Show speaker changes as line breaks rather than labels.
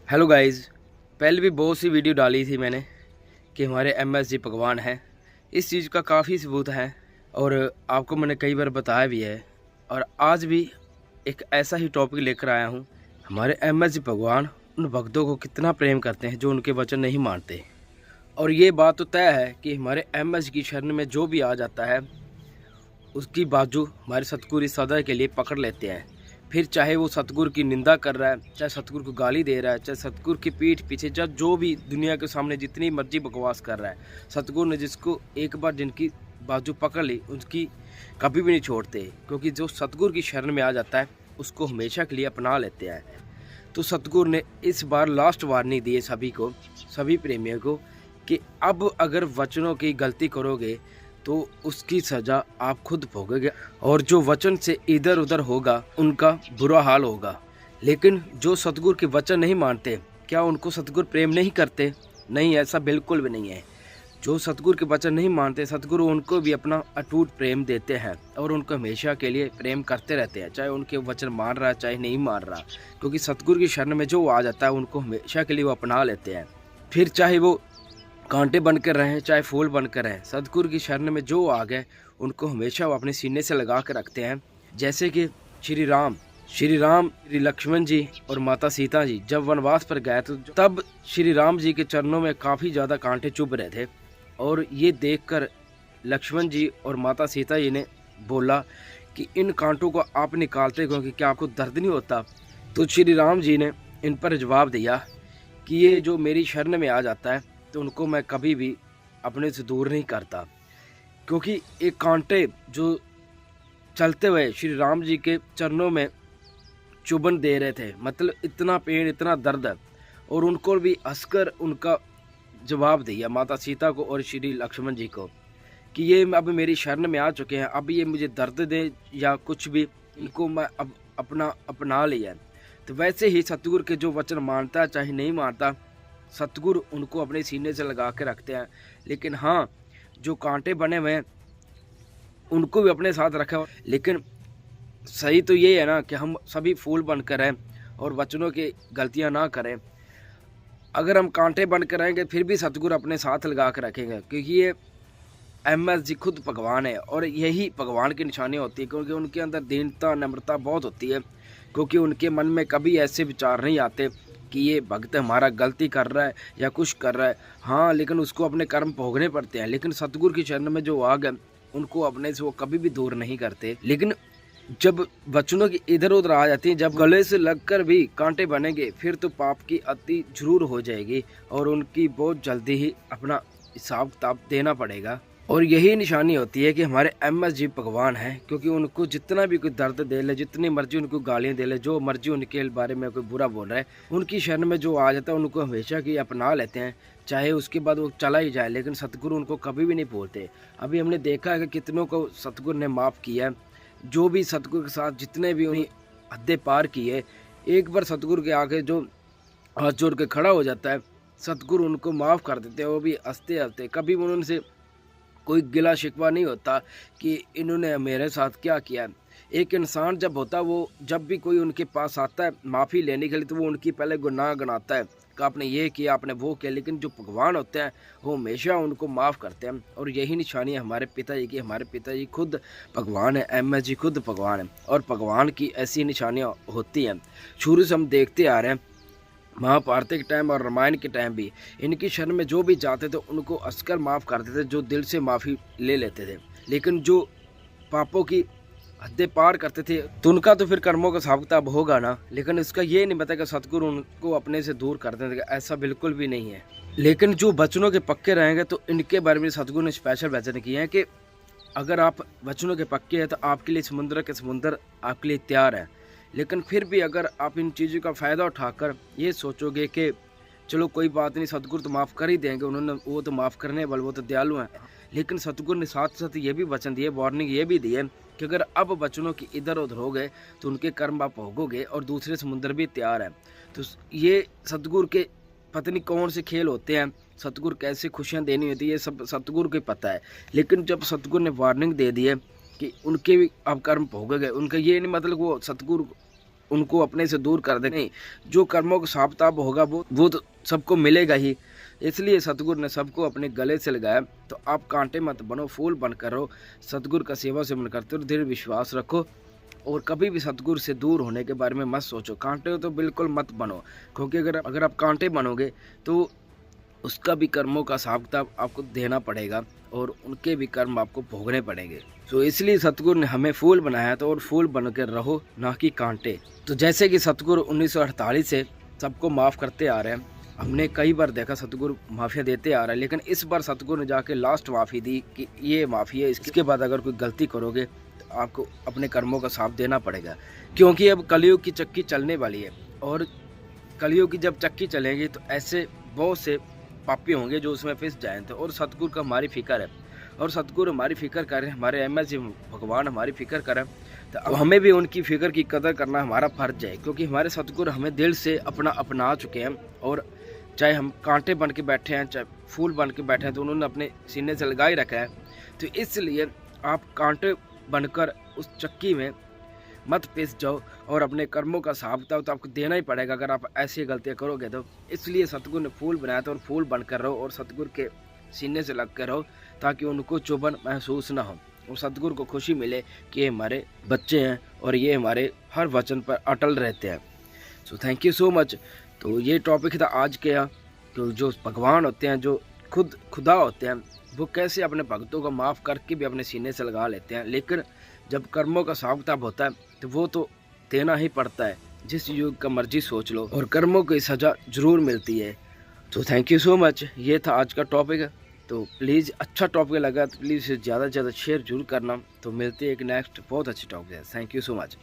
Hello guys, पहले भी बहुत सी वीडियो डाली थी मैंने कि हमारे एमएस जी भगवान हैं। इस चीज़ का काफ़ी सबूत है और आपको मैंने कई बार बताया भी है। और आज भी एक ऐसा ही टॉपिक लेकर आया हूँ। हमारे एमएस जी भगवान उन भक्तों को कितना प्रेम करते हैं जो उनके वचन नहीं मानते। और ये बात तो तय है कि हमारे एमएस की शरण में जो भी आ जाता है उसकी बाजू हमारे सतगुरु सदा के लिए पकड़ लेते हैं। फिर चाहे वो सतगुरु की निंदा कर रहा है, चाहे सतगुरु को गाली दे रहा है, चाहे सतगुरु की पीठ पीछे जब जो भी दुनिया के सामने जितनी मर्जी बकवास कर रहा है, सतगुरु ने जिसको एक बार जिनकी बाजू पकड़ ली उसकी कभी भी नहीं छोड़ते। क्योंकि जो सतगुरु की शरण में आ जाता है उसको हमेशा के लिए अपना लेते हैं। तो सतगुरु ने इस बार लास्ट वार्निंग दी है सभी को, सभी प्रेमियों को, कि अब अगर वचनों की गलती करोगे तो उसकी सज़ा आप खुद भोगोगे और जो वचन से इधर उधर होगा उनका बुरा हाल होगा। लेकिन जो सतगुरु के वचन नहीं मानते, क्या उनको सतगुरु प्रेम नहीं करते? नहीं, ऐसा बिल्कुल भी नहीं है। जो सतगुरु के वचन नहीं मानते, सतगुरु उनको भी अपना अटूट प्रेम देते हैं और उनको हमेशा के लिए प्रेम करते रहते हैं, चाहे उनके वचन मान रहा चाहे नहीं मान रहा। क्योंकि सतगुरु की शरण में जो आ जाता है उनको हमेशा के लिए वो अपना लेते हैं। फिर चाहे वो कांटे बनकर रहें चाहे फूल बनकर रहें, सतगुरु की शरण में जो आ गए उनको हमेशा वो अपने सीने से लगा कर रखते हैं। जैसे कि श्री राम, श्री लक्ष्मण जी और माता सीता जी जब वनवास पर गए तो तब श्री राम जी के चरणों में काफ़ी ज़्यादा कांटे चुभ रहे थे। और ये देखकर लक्ष्मण जी और माता सीता जी ने बोला कि इन कांटों को आप निकालते क्योंकि क्या आपको दर्द नहीं होता? तो श्री राम जी ने इन पर जवाब दिया कि ये जो मेरी शरण में आ जाता है तो उनको मैं कभी भी अपने से दूर नहीं करता। क्योंकि एक कांटे जो चलते हुए श्री राम जी के चरणों में चुभन दे रहे थे, मतलब इतना पेन इतना दर्द, और उनको भी हंसकर उनका जवाब दिया माता सीता को और श्री लक्ष्मण जी को कि ये अब मेरी शरण में आ चुके हैं, अब ये मुझे दर्द दे या कुछ भी, इनको मैं अब अपना लिया है। तो वैसे ही सतगुरु के जो वचन मानता है चाहे नहीं मानता, सतगुरु उनको अपने सीने से लगा के रखते हैं। लेकिन हाँ, जो कांटे बने हुए हैं उनको भी अपने साथ रखा। लेकिन सही तो ये है ना कि हम सभी फूल बनकर रहें और वचनों की गलतियां ना करें। अगर हम कांटे बनकर रहेंगे फिर भी सतगुरु अपने साथ लगा कर रखेंगे, क्योंकि ये एमएस जी खुद भगवान है और यही भगवान की निशानी होती है। क्योंकि उनके अंदर दीनता नम्रता बहुत होती है। क्योंकि उनके मन में कभी ऐसे विचार नहीं आते कि ये भक्त हमारा गलती कर रहा है या कुछ कर रहा है। हाँ, लेकिन उसको अपने कर्म भोगने पड़ते हैं। लेकिन सतगुरु की शरण में जो आ गए उनको अपने से वो कभी भी दूर नहीं करते। लेकिन जब वचनों की इधर उधर आ जाती है, जब गले से लगकर भी कांटे बनेंगे, फिर तो पाप की अति जरूर हो जाएगी और उनकी बहुत जल्दी ही अपना हिसाब किताब देना पड़ेगा। और यही निशानी होती है कि हमारे एमएस जी भगवान हैं। क्योंकि उनको जितना भी कोई दर्द दे ले, जितनी मर्जी उनको गालियाँ दे ले, जो मर्जी उनके बारे में कोई बुरा बोल रहा है, उनकी शरण में जो आ जाता है उनको हमेशा की अपना लेते हैं, चाहे उसके बाद वो चला ही जाए। लेकिन सतगुरु उनको कभी भी नहीं भूलते। अभी हमने देखा है कि कितनों को सतगुरु ने माफ़ किया है। जो भी सतगुरु के साथ जितने भी उन्हें हदें पार की है, एक बार सतगुरु के आगे जो हाथ जोड़ के खड़ा हो जाता है, सतगुरु उनको माफ़ कर देते हैं। वो भी हंसते हंसते, कभी उनसे कोई गिला शिकवा नहीं होता कि इन्होंने मेरे साथ क्या किया। एक इंसान जब होता, वो जब भी कोई उनके पास आता है माफ़ी लेने के लिए, तो वो उनकी पहले गुनाह गिनाता है कि आपने ये किया, आपने वो किया। लेकिन जो भगवान होते हैं वो हमेशा उनको माफ़ करते हैं। और यही निशानी है हमारे पिताजी की। हमारे पिताजी खुद भगवान है, एमएस जी खुद भगवान है। और भगवान की ऐसी निशानियाँ होती हैं, शुरू से हम देखते आ रहे हैं। महाभारत के टाइम और रामायण के टाइम भी इनकी शरण में जो भी जाते थे उनको हंसकर माफ़ करते थे, जो दिल से माफ़ी ले लेते थे। लेकिन जो पापों की हदें पार करते थे तो उनका तो फिर कर्मों का हिसाब किताब होगा ना। लेकिन इसका ये नहीं पता कि सतगुरु उनको अपने से दूर करते थे, ऐसा बिल्कुल भी नहीं है। लेकिन जो वचनों के पक्के रहेंगे तो इनके बारे में सतगुरु ने स्पेशल वचन किए हैं कि अगर आप वचनों के पक्के हैं तो आपके लिए समुद्र के समुंदर आपके लिए तैयार है। लेकिन फिर भी अगर आप इन चीज़ों का फ़ायदा उठाकर ये सोचोगे कि चलो कोई बात नहीं, सतगुरु तो माफ़ कर ही देंगे, उन्होंने वो तो माफ़ करने वाले, वो तो दयालु हैं। लेकिन सतगुरु ने साथ साथ ये भी वचन दिए, वार्निंग ये भी दी है कि अगर अब वचनों की इधर उधर हो गए तो उनके कर्म आप भोगोगे और दूसरे समुद्र भी तैयार है। तो ये सतगुरु के पता नहीं कौन से खेल होते हैं, सतगुरु कैसे खुशियाँ देनी होती है, ये सब सतगुरु को पता है। लेकिन जब सतगुरु ने वार्निंग दे दी है कि उनके भी अब कर्म भोगोगे, उनका ये नहीं मतलब वो सतगुरु उनको अपने से दूर कर दे। नहीं, जो कर्मों का हिसाब किताब होगा वो तो सबको मिलेगा ही। इसलिए सतगुरु ने सबको अपने गले से लगाया। तो आप कांटे मत बनो, फूल बनकर रहो, सतगुरु का सेवा सेवन करते रहो, दृढ़ विश्वास रखो और कभी भी सतगुरु से दूर होने के बारे में मत सोचो। कांटे हो तो बिल्कुल मत बनो, क्योंकि अगर आप कांटे बनोगे तो उसका भी कर्मों का हिसाब किताब आपको देना पड़ेगा और उनके भी कर्म आपको भोगने पड़ेंगे। तो इसलिए सतगुरु ने हमें फूल बनाया था और फूल बनकर रहो, ना कि कांटे। तो जैसे कि सतगुरु 1948 से सबको माफ़ करते आ रहे हैं, हमने कई बार देखा सतगुरु माफ़िया देते आ रहा है, लेकिन इस बार सतगुरु ने जाके लास्ट माफ़ी दी कि ये माफ़ी है, इसके बाद अगर कोई गलती करोगे तो आपको अपने कर्मों का हिसाब देना पड़ेगा। क्योंकि अब कलयुग की चक्की चलने वाली है और कलयुग की जब चक्की चलेगी तो ऐसे बहुत से पापी होंगे जो उसमें फंस जाएंगे। और सतगुरु का हमारी फिक्र है और सतगुरु हमारी फिक्र करें, हमारे MS जी भगवान हमारी फिक्र करें, तो अब हमें भी उनकी फिक्र की कदर करना हमारा फर्ज है। क्योंकि हमारे सतगुरु हमें दिल से अपना चुके हैं और चाहे हम कांटे बन के बैठे हैं चाहे फूल बन के बैठे हैं, तो उन्होंने अपने सीने से लगा ही रखा है। तो इसलिए आप कांटे बनकर उस चक्की में मत पिस जाओ और अपने कर्मों का हिसाब किताब तो आपको देना ही पड़ेगा अगर आप ऐसी गलतियां करोगे तो। इसलिए सतगुरु ने फूल बनाया था और फूल बनकर रहो और सतगुरु के सीने से लग कर रहो, ताकि उनको चुभन महसूस ना हो और सतगुरु को खुशी मिले कि ये हमारे बच्चे हैं और ये हमारे हर वचन पर अटल रहते हैं। So thank you so much. तो ये टॉपिक था आज के। तो जो भगवान होते हैं, जो खुदा होते हैं, वो कैसे अपने भक्तों को माफ़ करके भी अपने सीने से लगा लेते हैं। लेकिन जब कर्मों का हिसाब किताब होता है तो वो तो देना ही पड़ता है, जिस युग का मर्जी सोच लो, और कर्मों की सज़ा ज़रूर मिलती है। तो थैंक यू सो मच। ये था आज का टॉपिक। तो प्लीज़ अच्छा टॉपिक लगा तो प्लीज़ ज़्यादा से ज़्यादा शेयर जरूर करना। तो मिलते हैं एक नेक्स्ट बहुत अच्छे टॉपिक है। Thank you so much.